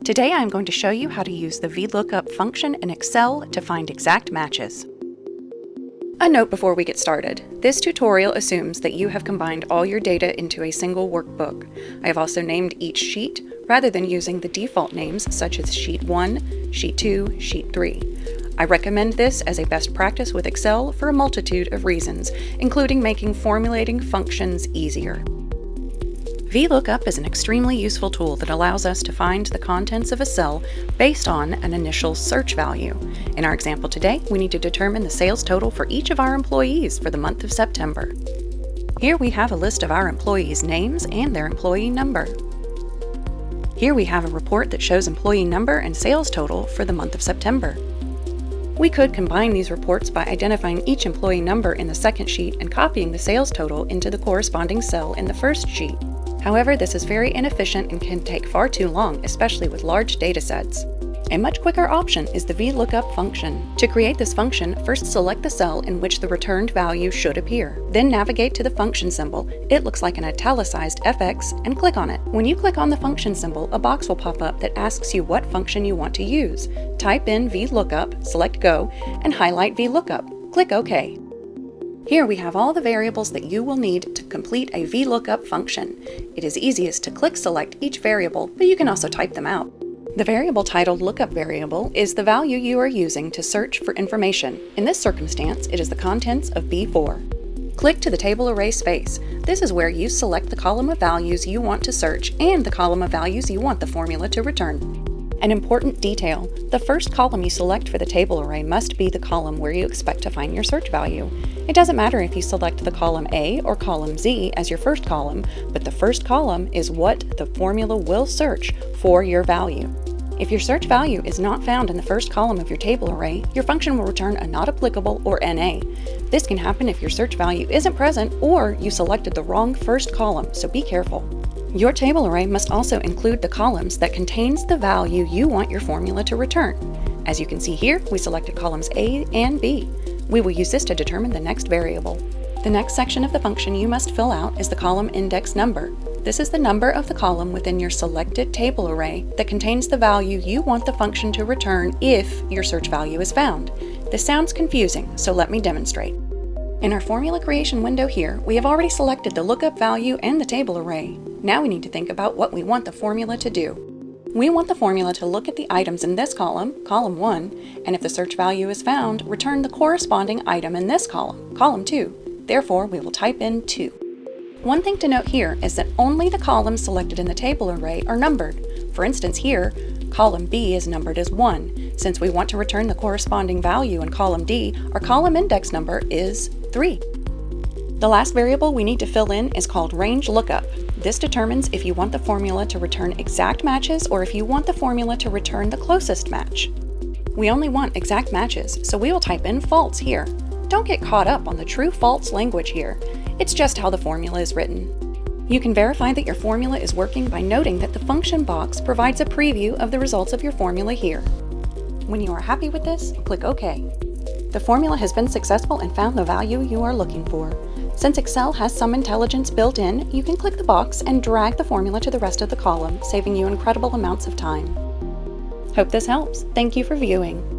Today I'm going to show you how to use the Vlookup function in Excel to find exact matches. A note before we get started. This tutorial assumes that you have combined all your data into a single workbook. I have also named each sheet rather than using the default names such as Sheet 1, Sheet 2, Sheet 3. I recommend this as a best practice with Excel for a multitude of reasons, including making formulating functions easier. Vlookup is an extremely useful tool that allows us to find the contents of a cell based on an initial search value. In our example today, we need to determine the sales total for each of our employees for the month of September. Here we have a list of our employees' names and their employee number. Here we have a report that shows employee number and sales total for the month of September. We could combine these reports by identifying each employee number in the second sheet and copying the sales total into the corresponding cell in the first sheet. However, this is very inefficient and can take far too long, especially with large data sets. A much quicker option is the Vlookup function. To create this function, first select the cell in which the returned value should appear. Then navigate to the function symbol. It looks like an italicized FX, and click on it. When you click on the function symbol, a box will pop up that asks you what function you want to use. Type in Vlookup, select Go, and highlight Vlookup. Click OK. Here we have all the variables that you will need to complete a Vlookup function. It is easiest to click select each variable, but you can also type them out. The variable titled lookup variable is the value you are using to search for information. In this circumstance, it is the contents of B4. Click to the table array space. This is where you select the column of values you want to search and the column of values you want the formula to return. An important detail, the first column you select for the table array must be the column where you expect to find your search value. It doesn't matter if you select the column A or column Z as your first column, but the first column is what the formula will search for your value. If your search value is not found in the first column of your table array, your function will return a not applicable or NA. This can happen if your search value isn't present or you selected the wrong first column, so be careful. Your table array must also include the columns that contains the value you want your formula to return. As you can see here, we selected columns A and B. We will use this to determine the next variable. The next section of the function you must fill out is the column index number. This is the number of the column within your selected table array that contains the value you want the function to return if your search value is found. This sounds confusing, so let me demonstrate. In our formula creation window here, we have already selected the lookup value and the table array. Now we need to think about what we want the formula to do. We want the formula to look at the items in this column, column 1, and if the search value is found, return the corresponding item in this column, column 2. Therefore, we will type in 2. One thing to note here is that only the columns selected in the table array are numbered. For instance here, column B is numbered as 1. Since we want to return the corresponding value in column D, our column index number is 3. The last variable we need to fill in is called range lookup. This determines if you want the formula to return exact matches or if you want the formula to return the closest match. We only want exact matches, so we will type in false here. Don't get caught up on the true-false language here. It's just how the formula is written. You can verify that your formula is working by noting that the function box provides a preview of the results of your formula here. When you are happy with this, click OK. The formula has been successful and found the value you are looking for. Since Excel has some intelligence built in, you can click the box and drag the formula to the rest of the column, saving you incredible amounts of time. Hope this helps. Thank you for viewing.